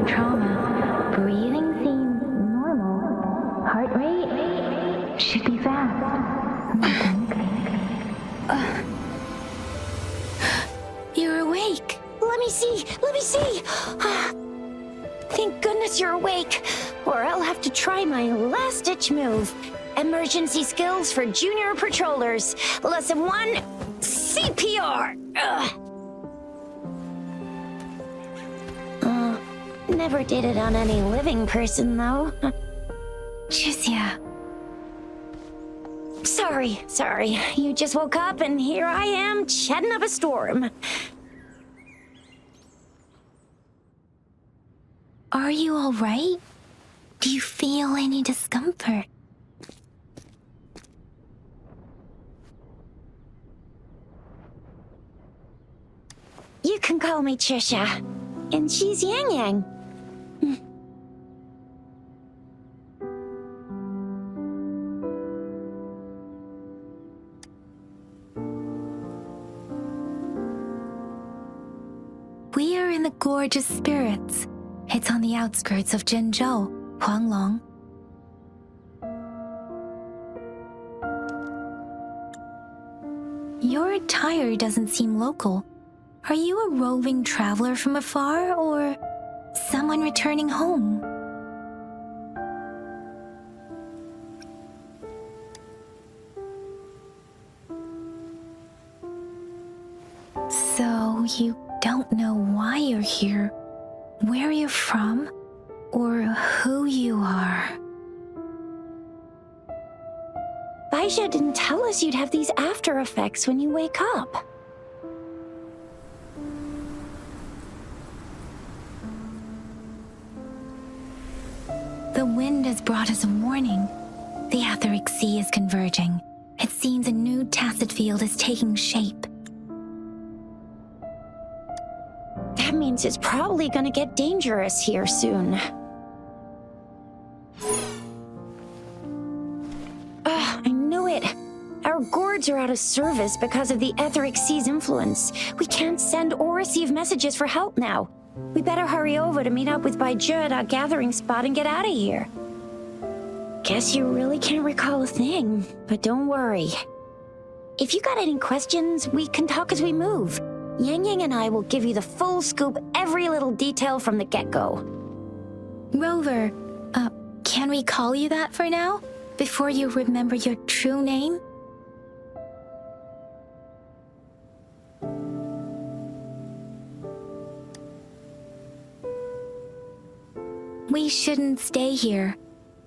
the trauma. Breathing seems normal. Heart rate should be fast. You're awake. Let me see. Thank goodness you're awake, or I'll have to try my last-ditch move. Emergency skills for junior patrollers. Lesson 1, CPR. Never did it on any living person, though. Chisia. Sorry. You just woke up, and here I am, chatting up a storm. Are you all right? Do you feel any discomfort? You can call me Trisha, and she's Yang Yang. We are in the Gorge of Spirits. It's on the outskirts of Zhenzhou, Huanglong. Your attire doesn't seem local. Are you a roving traveler from afar, or someone returning home? So you don't know why you're here, where you're from, or who you are. Baija didn't tell us you'd have these after effects when you wake up. The wind has brought us a warning. The Etheric Sea is converging. It seems a new tacit field is taking shape. That means it's probably gonna get dangerous here soon. I knew it. Our gourds are out of service because of the Etheric Sea's influence. We can't send or receive messages for help now. We better hurry over to meet up with Baija at our gathering spot and get out of here. Guess you really can't recall a thing, but don't worry. If you got any questions, we can talk as we move. Yang Yang and I will give you the full scoop, every little detail from the get-go. Rover, can we call you that for now? Before you remember your true name? We shouldn't stay here.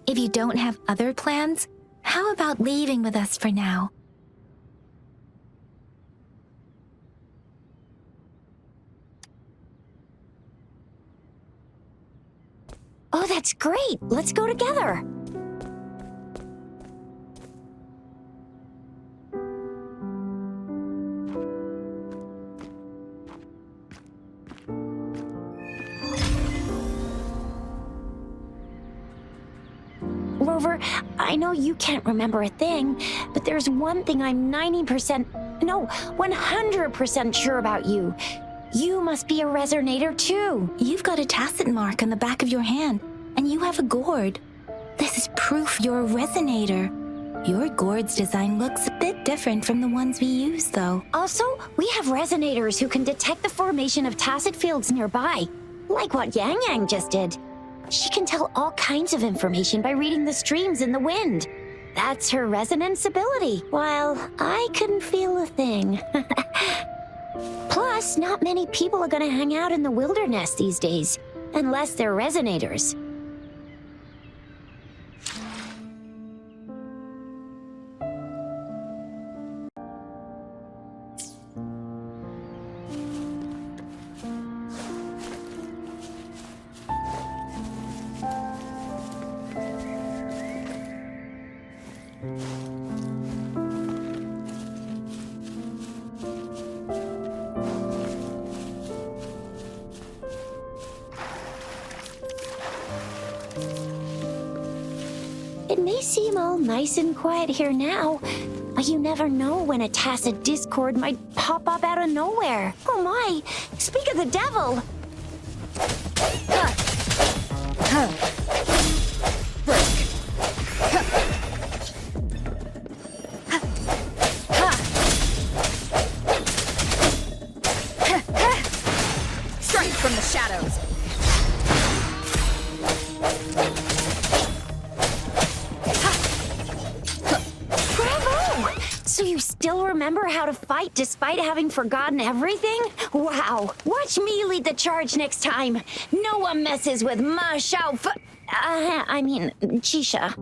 If you don't have other plans, how about leaving with us for now? Oh, that's great! Let's go together! Rover, I know you can't remember a thing, but there's one thing I'm 100% sure about you. You must be a resonator too. You've got a tacit mark on the back of your hand, and you have a gourd. This is proof you're a resonator. Your gourd's design looks a bit different from the ones we use, though. Also, we have resonators who can detect the formation of tacit fields nearby, like what Yang Yang just did. She can tell all kinds of information by reading the streams in the wind. That's her resonance ability, while I couldn't feel a thing. Plus, not many people are gonna hang out in the wilderness these days, unless they're resonators. It may seem all nice and quiet here now, but you never know when a tacit discord might pop up out of nowhere. Oh my! Speak of the devil! Strike from the shadows. Bravo! So you still remember how to fight despite having forgotten everything? Wow! Watch me lead the charge next time. No one messes with Ma Shao Chisha.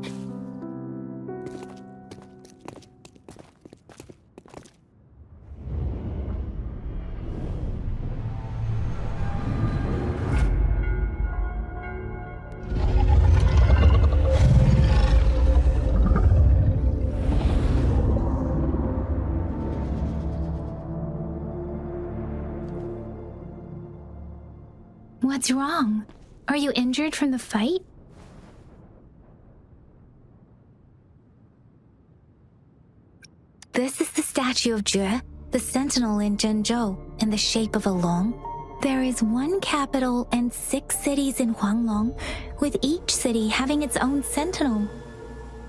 What's wrong? Are you injured from the fight? This is the statue of Jue, the sentinel in Zhenzhou, in the shape of a long. There is one capital and 6 cities in Huanglong, with each city having its own sentinel.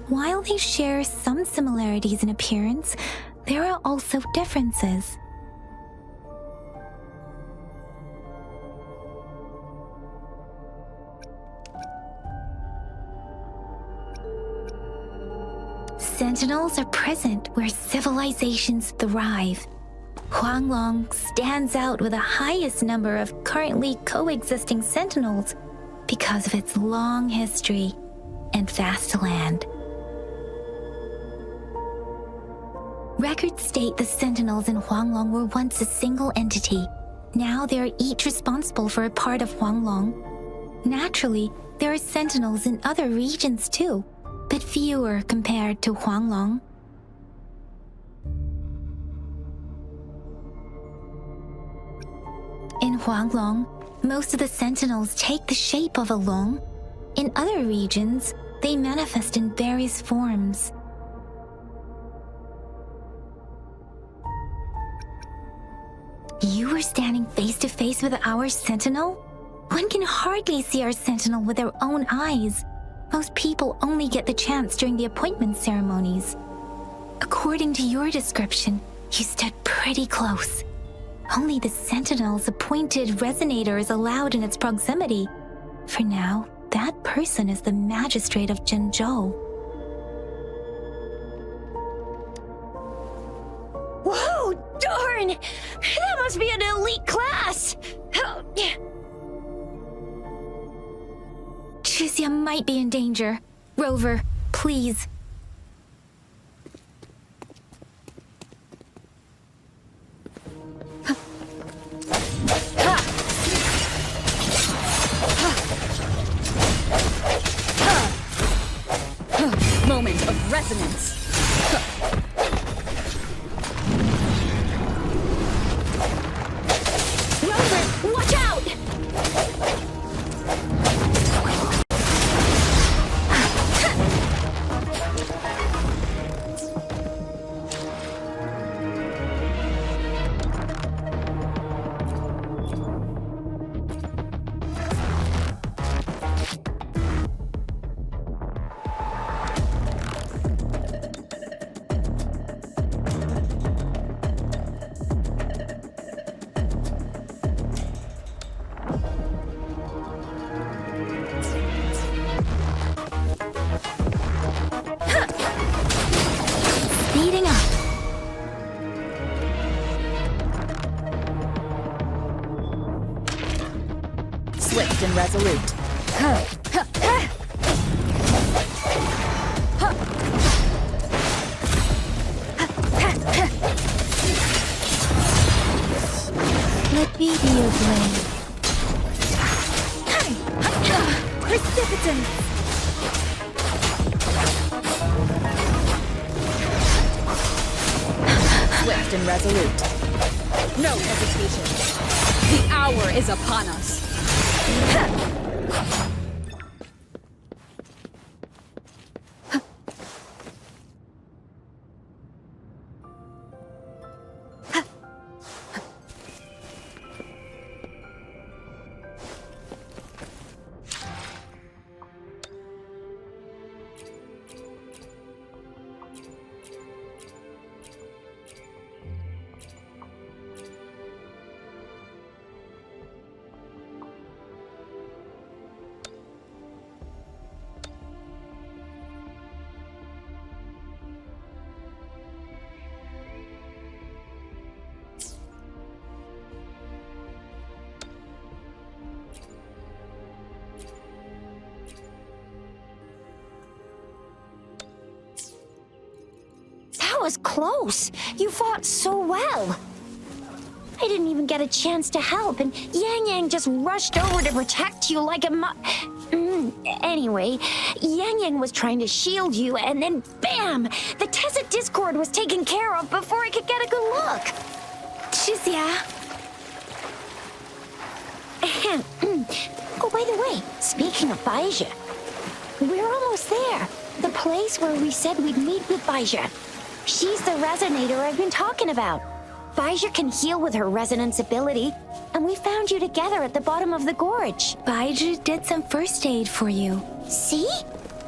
While they share some similarities in appearance, there are also differences. Sentinels are present where civilizations thrive. Huanglong stands out with the highest number of currently coexisting sentinels because of its long history and vast land. Records state the sentinels in Huanglong were once a single entity. Now they are each responsible for a part of Huanglong. Naturally, there are sentinels in other regions too, but fewer compared to Huanglong. In Huanglong, most of the sentinels take the shape of a long. In other regions, they manifest in various forms. You were standing face to face with our sentinel? One can hardly see our sentinel with their own eyes. Most people only get the chance during the appointment ceremonies. According to your description, you stood pretty close. Only the sentinel's appointed resonator is allowed in its proximity. For now, that person is the magistrate of Zhenzhou. Whoa, darn! That must be an elite class! Chixia might be in danger. Rover, please. Moment of resonance. Rover, watch out! Speeding up. Swift and resolute. Let me be your blade. Precipitant. Swift and resolute. No hesitation. The hour is upon us. was close. You fought so well. I didn't even get a chance to help, and Yang Yang just rushed over to protect you like a Anyway, Yang Yang was trying to shield you, and then BAM! The Tacit Discord was taken care of before I could get a good look. Shizia. Oh, by the way, speaking of Baija, we're almost there. The place where we said we'd meet with Baija. She's the resonator I've been talking about. Baija can heal with her resonance ability, and we found you together at the bottom of the gorge. Baija did some first aid for you. See?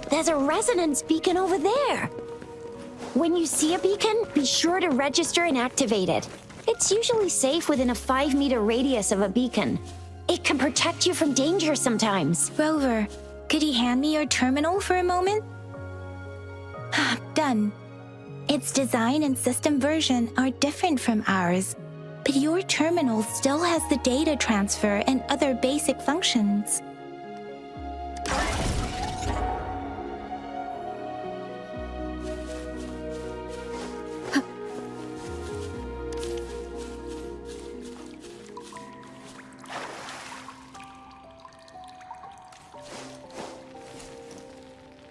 There's a resonance beacon over there. When you see a beacon, be sure to register and activate it. It's usually safe within a 5-meter radius of a beacon. It can protect you from danger sometimes. Rover, could you hand me your terminal for a moment? Done. Its design and system version are different from ours, but your terminal still has the data transfer and other basic functions.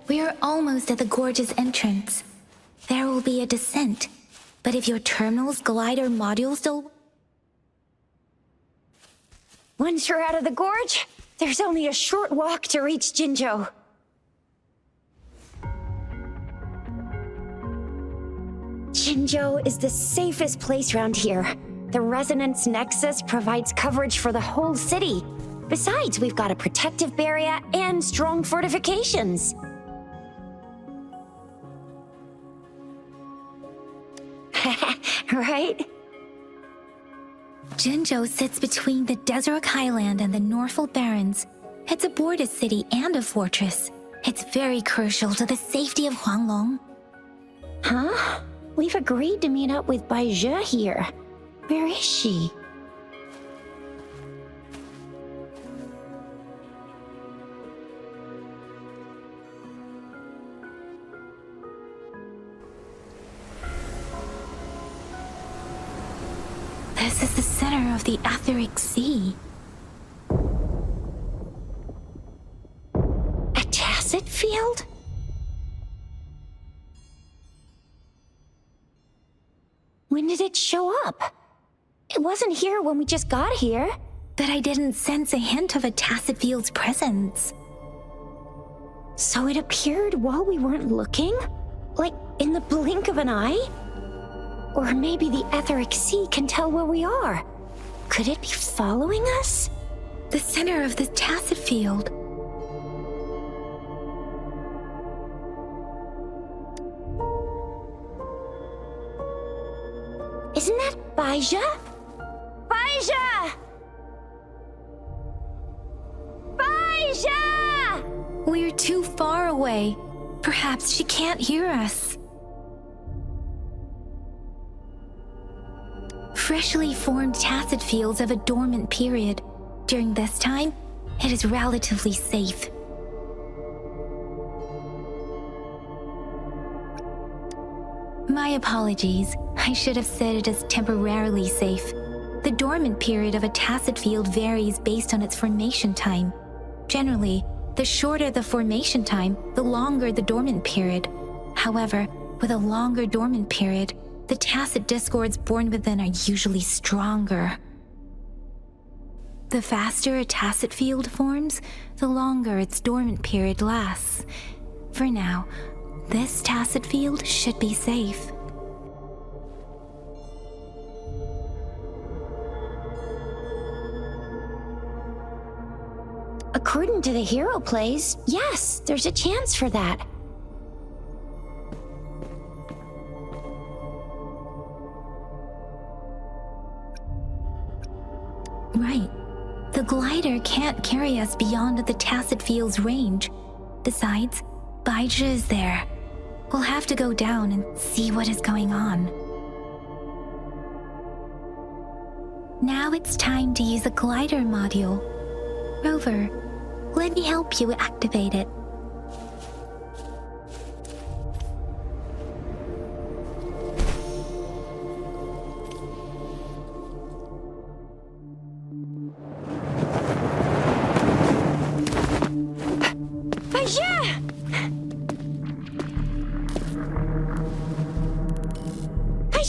We are almost at the gorge's entrance. There will be a descent, but if your terminal's glider module still... Once you're out of the gorge, there's only a short walk to reach Jinzhou. Jinzhou is the safest place around here. The Resonance Nexus provides coverage for the whole city. Besides, we've got a protective barrier and strong fortifications. Right? Jinzhou sits between the Desert Highland and the Norfolk Barrens. It's a border city and a fortress. It's very crucial to the safety of Huanglong. Huh? We've agreed to meet up with Baija here. Where is she? This is the center of the Etheric Sea. A tacit field? When did it show up? It wasn't here when we just got here. But I didn't sense a hint of a tacit field's presence. So it appeared while we weren't looking? Like in the blink of an eye? Or maybe the Etheric Sea can tell where we are. Could it be following us? The center of the tacit field. Isn't that Baija? Baija! Baija! We're too far away. Perhaps she can't hear us. Freshly formed tacit fields have a dormant period. During this time, it is relatively safe. My apologies. I should have said it is temporarily safe. The dormant period of a tacit field varies based on its formation time. Generally, the shorter the formation time, the longer the dormant period. However, with a longer dormant period, the tacit discords born within are usually stronger. The faster a tacit field forms, the longer its dormant period lasts. For now, this tacit field should be safe. According to the hero plays, yes, there's a chance for that. Right. The glider can't carry us beyond the tacit field's range. Besides, Baija is there. We'll have to go down and see what is going on. Now it's time to use the glider module. Rover, let me help you activate it.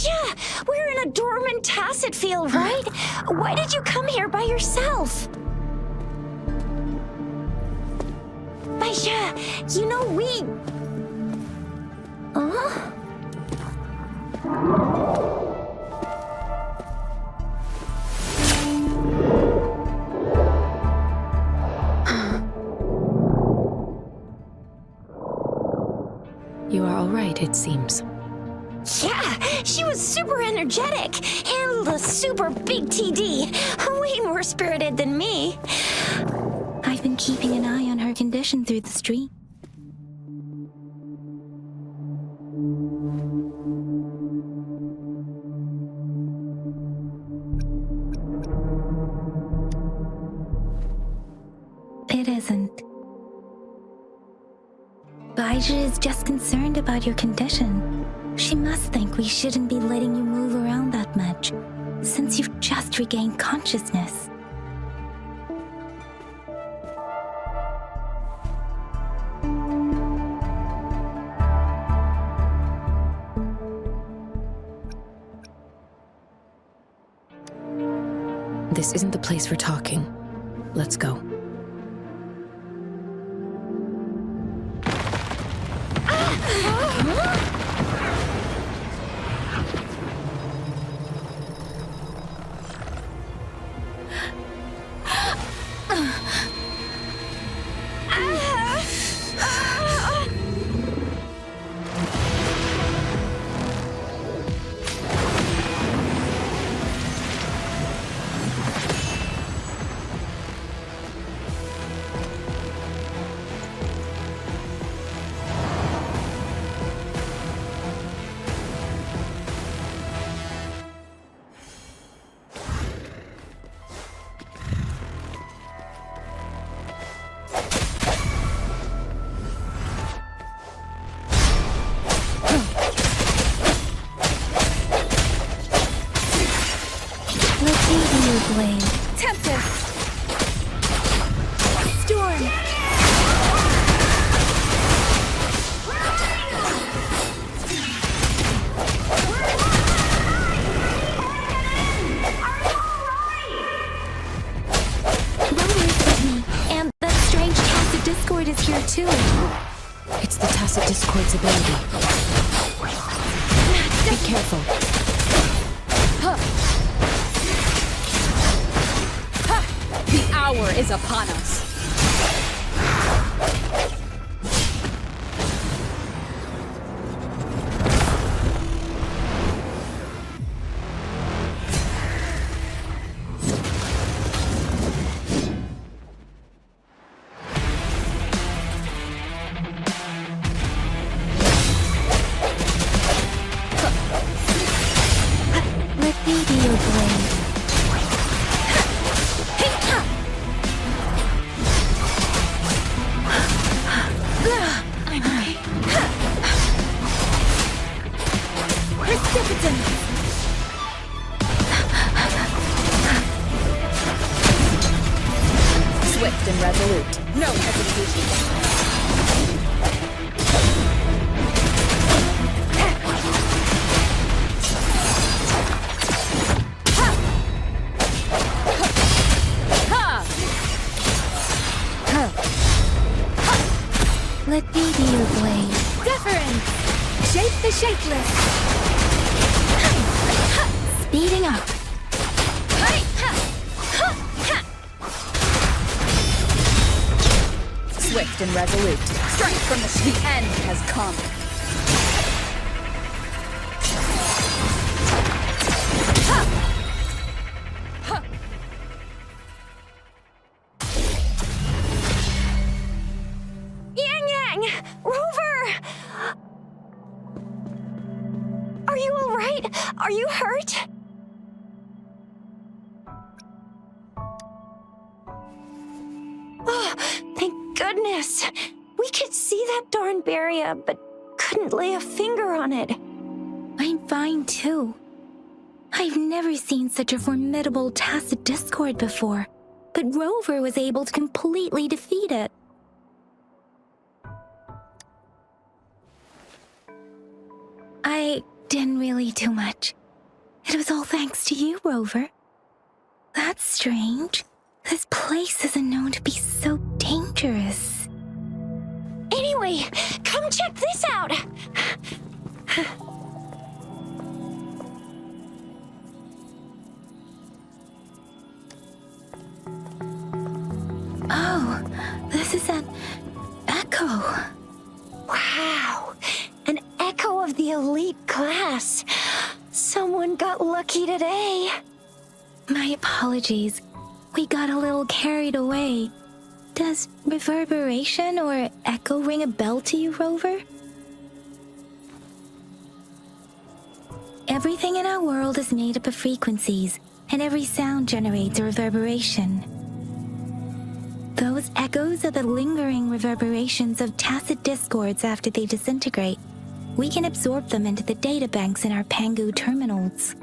Yeah, we're in a dormant tacet field, right? Why did you come here by yourself? Aisha, you know we... Huh? You are all right, it seems. Yeah, she was super energetic, handled a super big TD, way more spirited than me. I've been keeping an eye on her condition through the street. It isn't. Baija is just concerned about your condition. She must think we shouldn't be letting you move around that much, since you've just regained consciousness. This isn't the place for talking. Let's go. Blade. Tempest! Storm! And that strange tacit discord is here too. It's the tacit discord's ability. Be careful. The hour is upon us. Let me be your blade. Swift and resolute. No hesitation. Let me be your blade. Deference! Shape the shapeless! Speeding up. Swift and resolute. Strike from the end has come. Are you all right? Are you hurt? Oh, thank goodness. We could see that darn barrier, but couldn't lay a finger on it. I'm fine too. I've never seen such a formidable tacit discord before, but Rover was able to completely defeat it. I didn't really do much. It was all thanks to you, Rover. That's strange. This place isn't known to be so dangerous. Anyway, come check this out! Oh, this is an echo. Wow, an echo of the elite class. Someone got lucky today. My apologies. We got a little carried away. Does reverberation or echo ring a bell to you, Rover? Everything in our world is made up of frequencies, and every sound generates a reverberation. Those echoes are the lingering reverberations of tacit discords after they disintegrate. We can absorb them into the databanks in our Pangu terminals.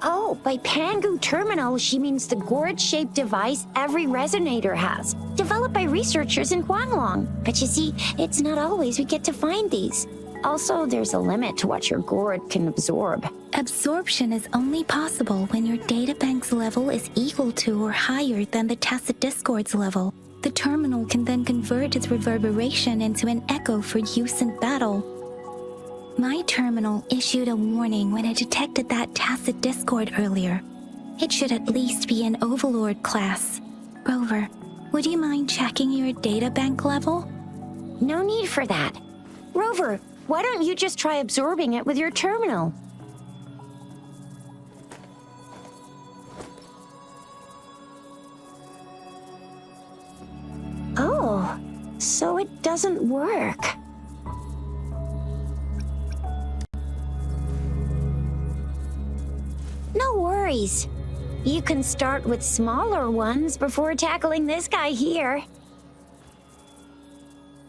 Oh, by Pangu terminal, she means the gourd-shaped device every resonator has, developed by researchers in Huanglong. But you see, it's not always we get to find these. Also, there's a limit to what your gourd can absorb. Absorption is only possible when your databank's level is equal to or higher than the tacit discord's level. The terminal can then convert its reverberation into an echo for use in battle. My terminal issued a warning when it detected that tacit discord earlier. It should at least be an Overlord class. Rover, would you mind checking your databank level? No need for that. Rover, why don't you just try absorbing it with your terminal? Oh, so it doesn't work. No worries. You can start with smaller ones before tackling this guy here.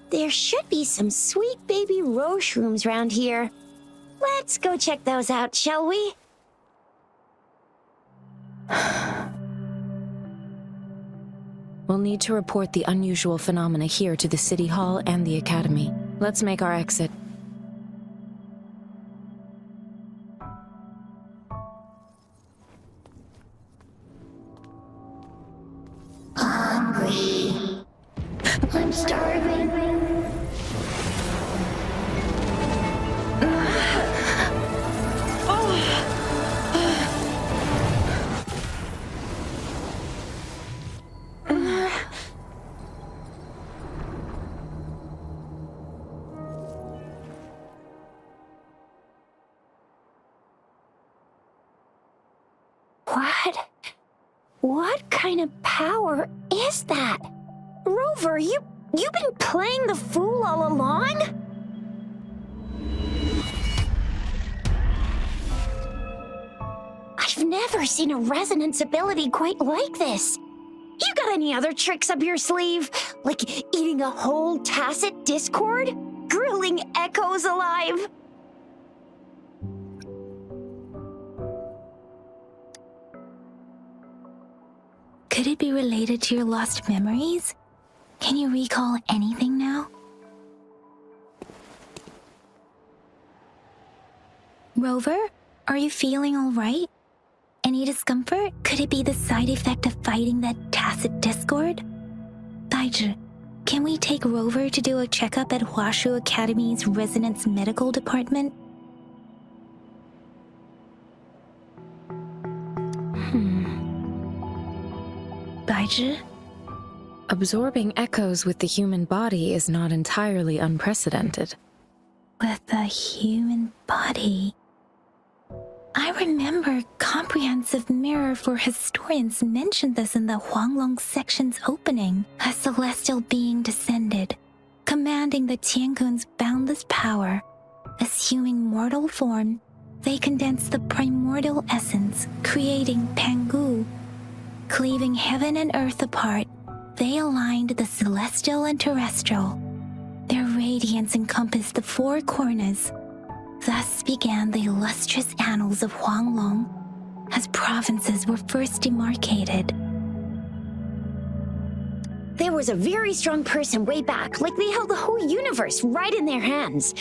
There should be some sweet baby rose shrooms around here. Let's go check those out, shall we? We'll need to report the unusual phenomena here to the City Hall and the Academy. Let's make our exit. Hungry. I'm starving. What kind of power is that? Rover, you've been playing the fool all along? I've never seen a resonance ability quite like this. You got any other tricks up your sleeve? Like eating a whole tacit discord? Grilling echoes alive? Could it be related to your lost memories? Can you recall anything now? Rover, are you feeling all right? Any discomfort? Could it be the side effect of fighting that tacit discord? Daiji, can we take Rover to do a checkup at Huashu Academy's Resonance Medical Department? Daiji? Absorbing echoes with the human body is not entirely unprecedented. With the human body. I remember Comprehensive Mirror for Historians mentioned this in the Huanglong section's opening. A celestial being descended, commanding the Tiankun's boundless power. Assuming mortal form, they condensed the primordial essence, creating Pangu. Cleaving heaven and earth apart, they aligned the celestial and terrestrial. Their radiance encompassed the four corners. Thus began the illustrious annals of Huanglong, as provinces were first demarcated. There was a very strong person way back, like they held the whole universe right in their hands.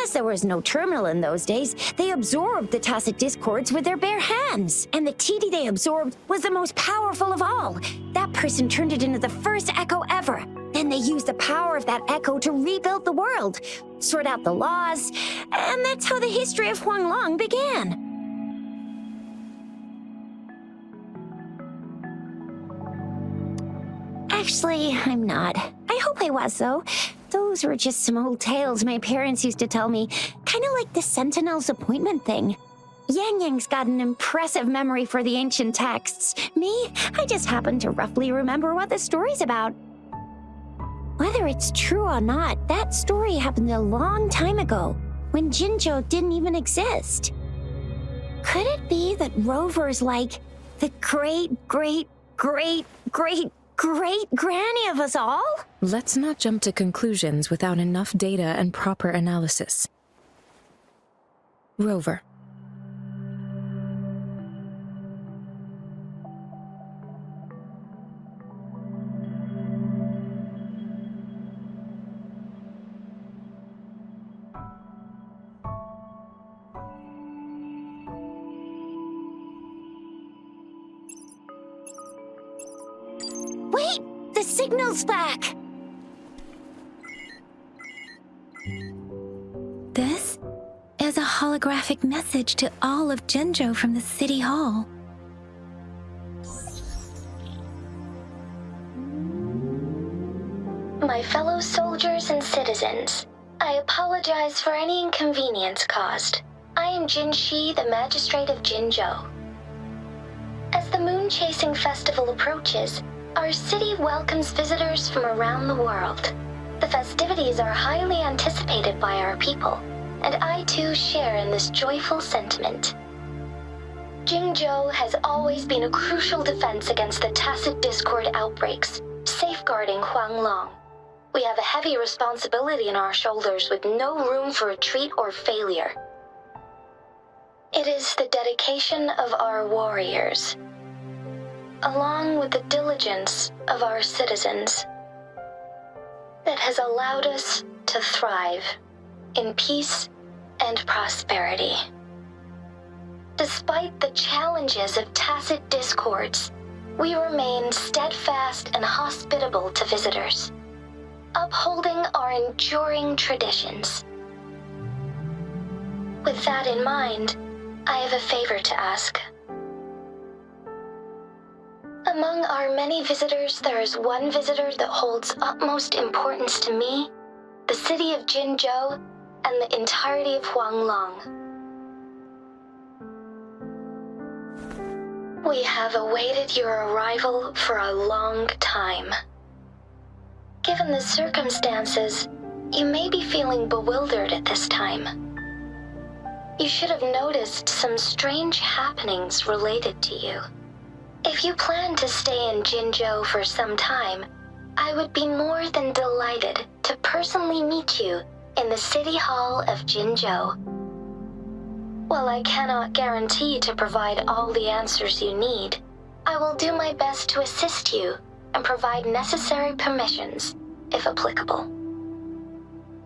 As there was no terminal in those days, they absorbed the tacit discords with their bare hands. And the TD they absorbed was the most powerful of all. That person turned it into the first echo ever. Then they used the power of that echo to rebuild the world, sort out the laws, and that's how the history of Huanglong began. Actually, I'm not. I hope I was, though. Those were just some old tales my parents used to tell me, kind of like the Sentinel's appointment thing. Yang Yang's got an impressive memory for the ancient texts. Me, I just happen to roughly remember what the story's about. Whether it's true or not, that story happened a long time ago, when Jinzhou didn't even exist. Could it be that Rover's like the great-great-great-great-great-granny of us all? Let's not jump to conclusions without enough data and proper analysis. Rover. Wait! The signal's back! This is a holographic message to all of Jinzhou from the City Hall. My fellow soldiers and citizens, I apologize for any inconvenience caused. I am Jin Shi, the Magistrate of Jinzhou. As the moon-chasing festival approaches, our city welcomes visitors from around the world. The festivities are highly anticipated by our people, and I too share in this joyful sentiment. Jinzhou has always been a crucial defense against the tacit discord outbreaks, safeguarding Huanglong. We have a heavy responsibility on our shoulders with no room for retreat or failure. It is the dedication of our warriors, along with the diligence of our citizens, that has allowed us to thrive in peace and prosperity. Despite the challenges of tacit discords, we remain steadfast and hospitable to visitors, upholding our enduring traditions. With that in mind, I have a favor to ask. Among our many visitors, there is one visitor that holds utmost importance to me, the city of Jinzhou, and the entirety of Huanglong. We have awaited your arrival for a long time. Given the circumstances, you may be feeling bewildered at this time. You should have noticed some strange happenings related to you. If you plan to stay in Jinzhou for some time, I would be more than delighted to personally meet you in the City Hall of Jinzhou. While I cannot guarantee to provide all the answers you need, I will do my best to assist you and provide necessary permissions, if applicable.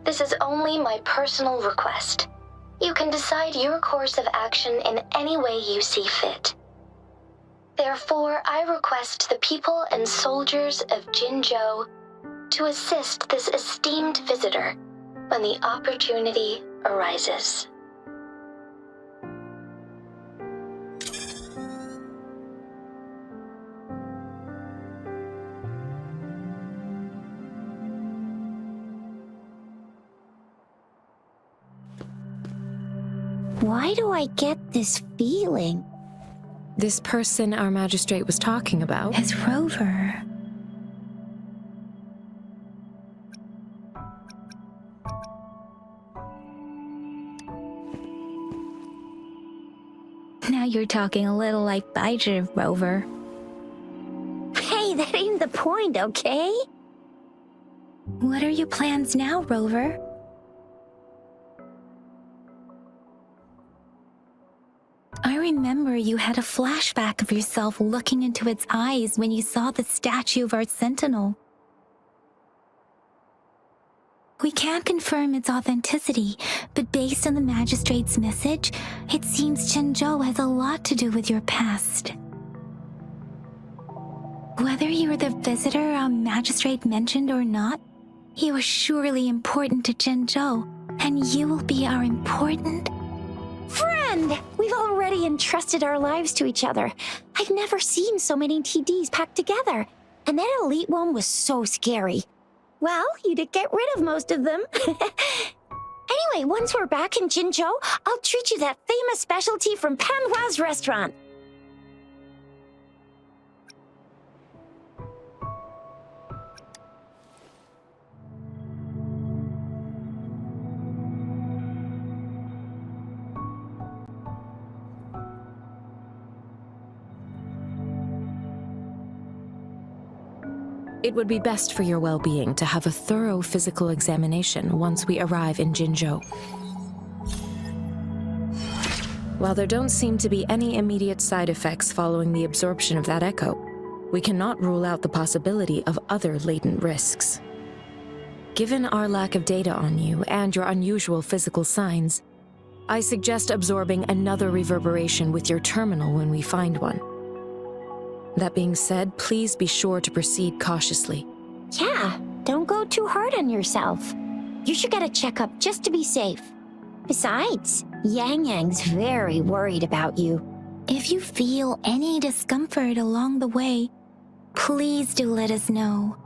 This is only my personal request. You can decide your course of action in any way you see fit. Therefore, I request the people and soldiers of Jinzhou to assist this esteemed visitor when the opportunity arises. Why do I get this feeling? This person our magistrate was talking about? Is Rover. Now you're talking a little like Baizhi, Rover. Hey, that ain't the point, okay? What are your plans now, Rover? I remember you had a flashback of yourself looking into its eyes when you saw the statue of our sentinel. We can't confirm its authenticity, but based on the magistrate's message, it seems Zhenzhou has a lot to do with your past. Whether you were the visitor our magistrate mentioned or not, you are surely important to Zhenzhou, and you will be our important Friend! We've already entrusted our lives to each other. I've never seen so many TDs packed together. And that elite one was so scary. Well, you did get rid of most of them. Anyway, once we're back in Jinzhou, I'll treat you that famous specialty from Panhua's restaurant. It would be best for your well-being to have a thorough physical examination once we arrive in Jinzhou. While there don't seem to be any immediate side effects following the absorption of that echo, we cannot rule out the possibility of other latent risks. Given our lack of data on you and your unusual physical signs, I suggest absorbing another reverberation with your terminal when we find one. That being said, please be sure to proceed cautiously. Yeah, don't go too hard on yourself. You should get a checkup just to be safe. Besides, Yang Yang's very worried about you. If you feel any discomfort along the way, please do let us know.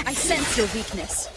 I sense your weakness.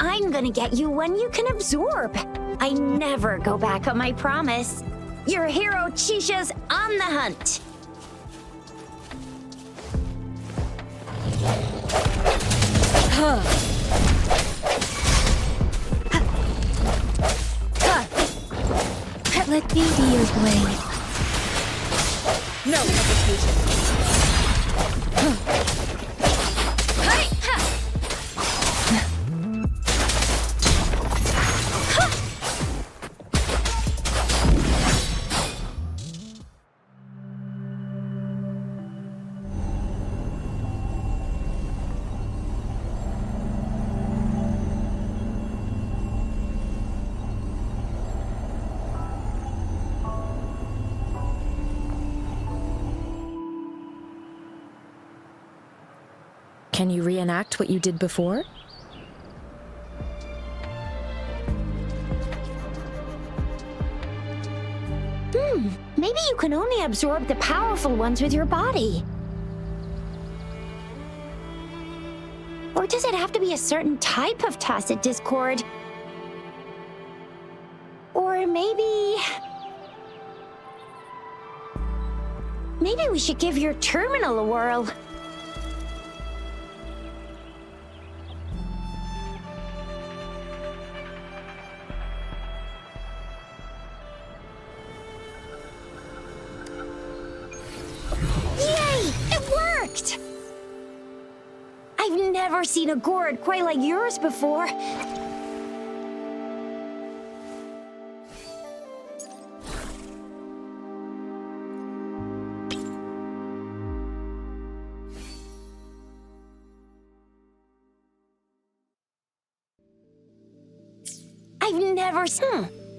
I'm gonna get you one you can absorb. I never go back on my promise. Your hero Chisha's on the hunt. Let me be your blade. No hesitation. Can you reenact what you did before? Maybe you can only absorb the powerful ones with your body. Or does it have to be a certain type of tacit discord? Or maybe... Maybe we should give your terminal a whirl. Yay! It worked! I've never seen a gourd quite like yours before.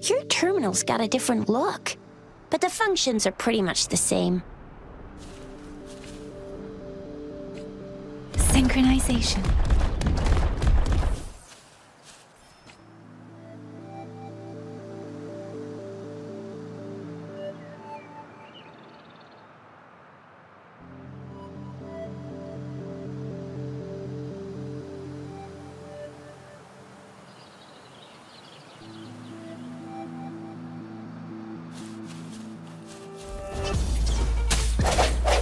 Your terminal's got a different look, but the functions are pretty much the same. Synchronization.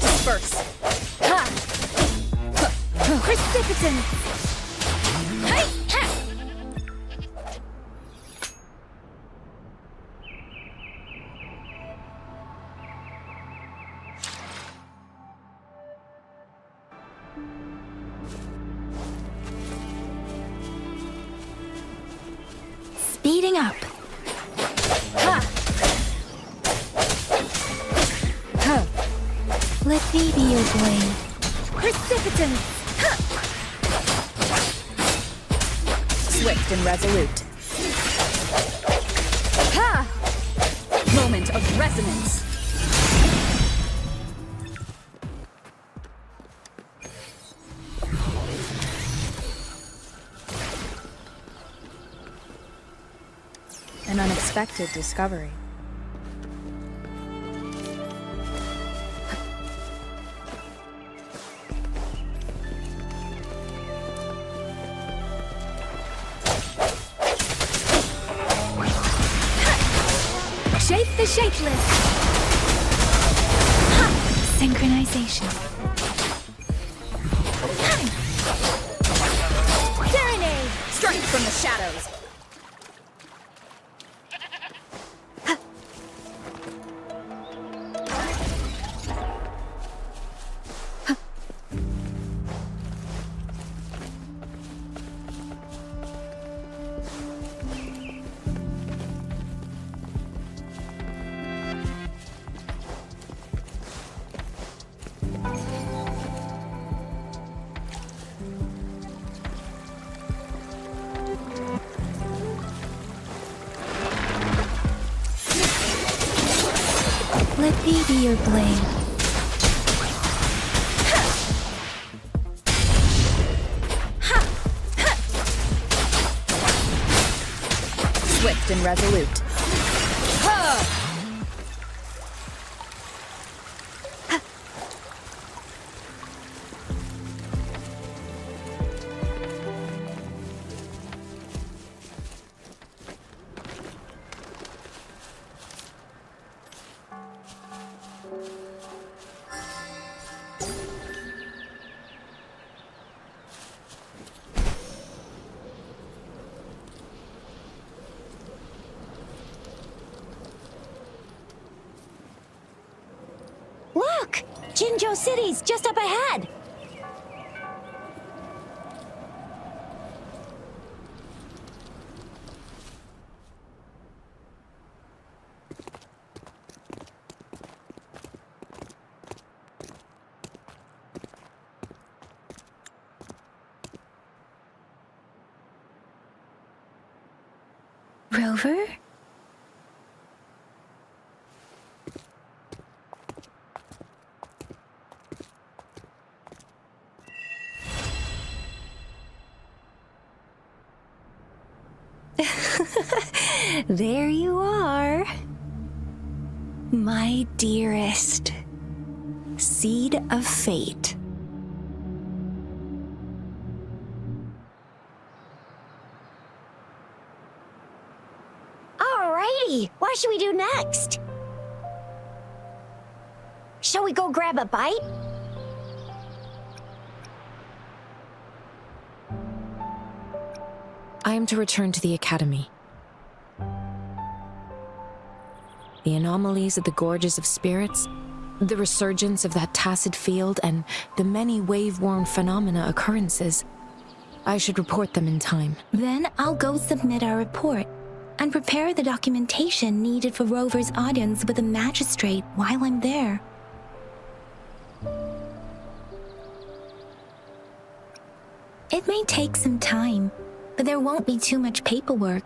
Disperse. Ha! Precipitant! Hey! Ha! Speeding up. Ha! Ha! Let me be your blade. Precipitant! Ha! Swift and resolute. Ha! Moment of resonance. An unexpected discovery. Shape the shapeless. Ha! Synchronization. Serenade! Strike from the shadows. Let me be your blade. Swift and resolute. Ha! Look! Jinzhou City's just up ahead! Rover? There you are. My dearest. Seed of fate. Alrighty, what should we do next? Shall we go grab a bite? I am to return to the academy. The anomalies of the gorges of spirits, the resurgence of that tacit field, and the many wave-worn phenomena occurrences. I should report them in time. Then I'll go submit our report and prepare the documentation needed for Rover's audience with the magistrate while I'm there. It may take some time, but there won't be too much paperwork.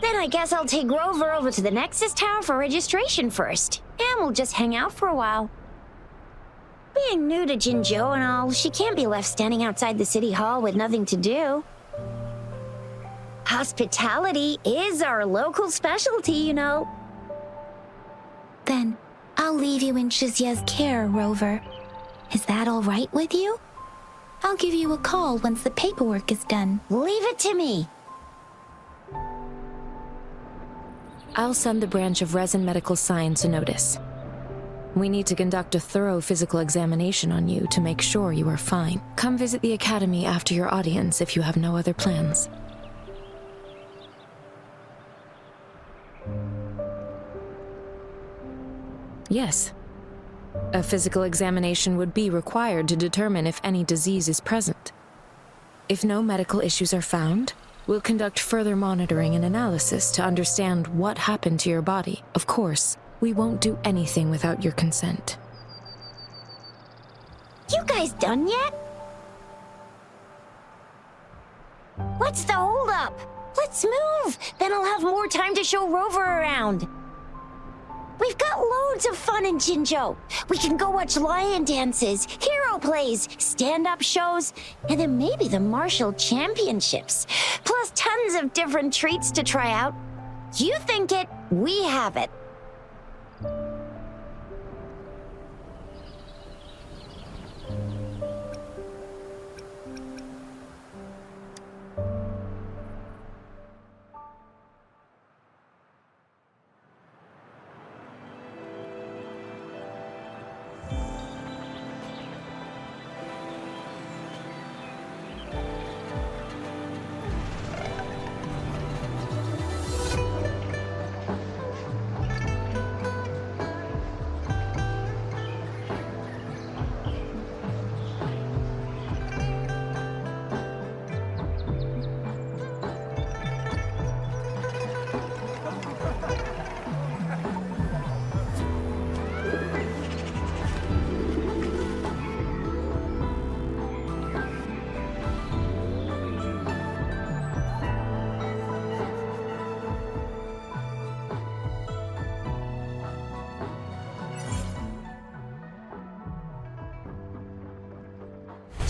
Then I guess I'll take Rover over to the Nexus Tower for registration first, and we'll just hang out for a while. Being new to Jinzhou and all, she can't be left standing outside the city hall with nothing to do. Hospitality is our local specialty, you know. Then I'll leave you in Shizia's care, Rover. Is that all right with you? I'll give you a call once the paperwork is done. Leave it to me. I'll send the branch of Resin Medical Science a notice. We need to conduct a thorough physical examination on you to make sure you are fine. Come visit the academy after your audience if you have no other plans. Yes. A physical examination would be required to determine if any disease is present. If no medical issues are found, we'll conduct further monitoring and analysis to understand what happened to your body. Of course, we won't do anything without your consent. You guys done yet? What's the holdup? Let's move! Then I'll have more time to show Rover around. We've got loads of fun in Jinzhou. We can go watch lion dances, hero plays, stand-up shows, and then maybe the martial championships. Plus tons of different treats to try out. You think it, we have it.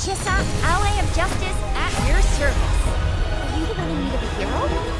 Chissa, ally of justice at your service. Are you the one in need of a hero?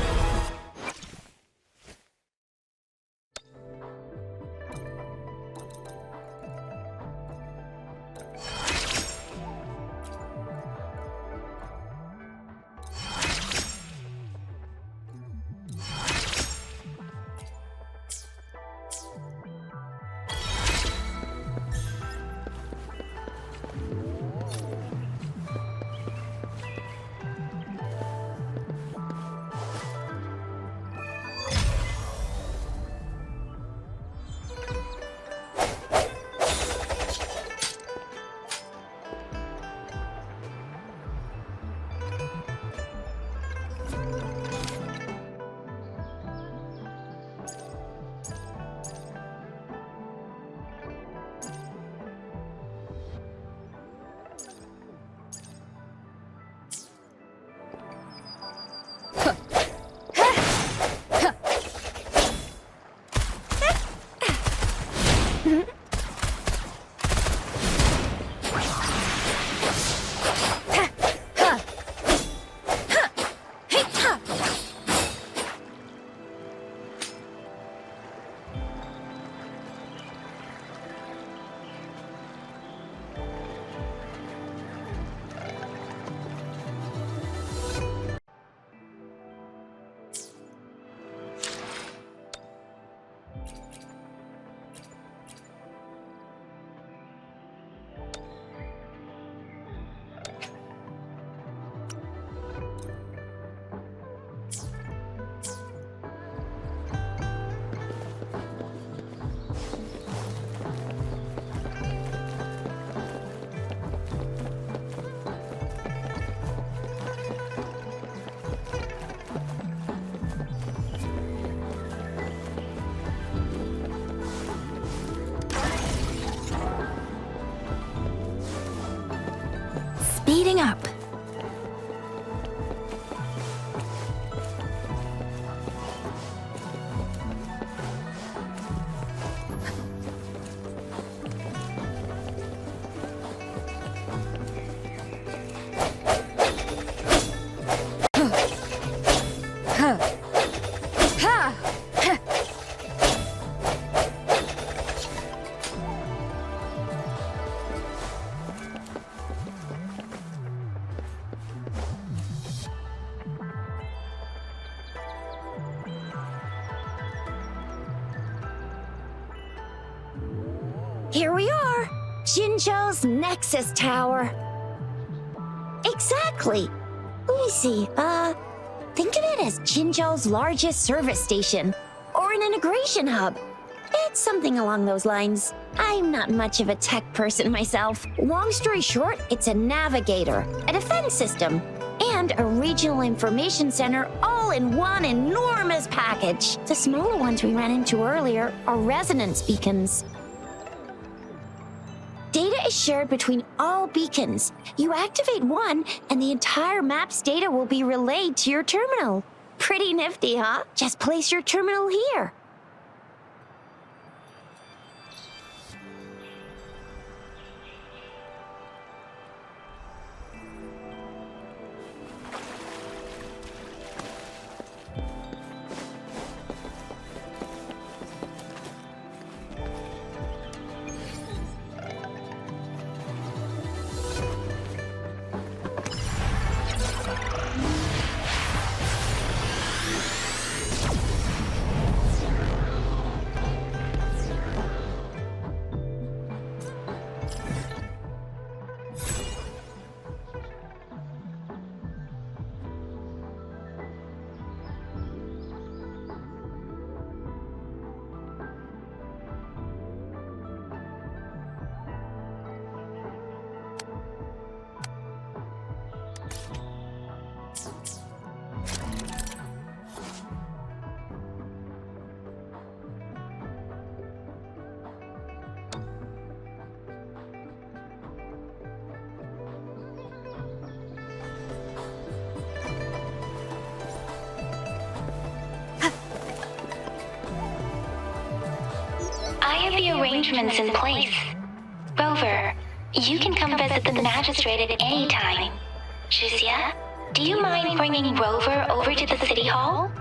Speeding up. Here we are, Jinzhou's Nexus Tower. Exactly. Let me see, think of it as Jinzhou's largest service station, or an integration hub. It's something along those lines. I'm not much of a tech person myself. Long story short, it's a navigator, a defense system, and a regional information center all in one enormous package. The smaller ones we ran into earlier are resonance beacons. Data is shared between all beacons. You activate one, and the entire map's data will be relayed to your terminal. Pretty nifty, huh? Just place your terminal here. I have the arrangements in place. Rover, you can come visit the magistrate at any time. Shuzia, do you mind bringing Rover over to the city hall?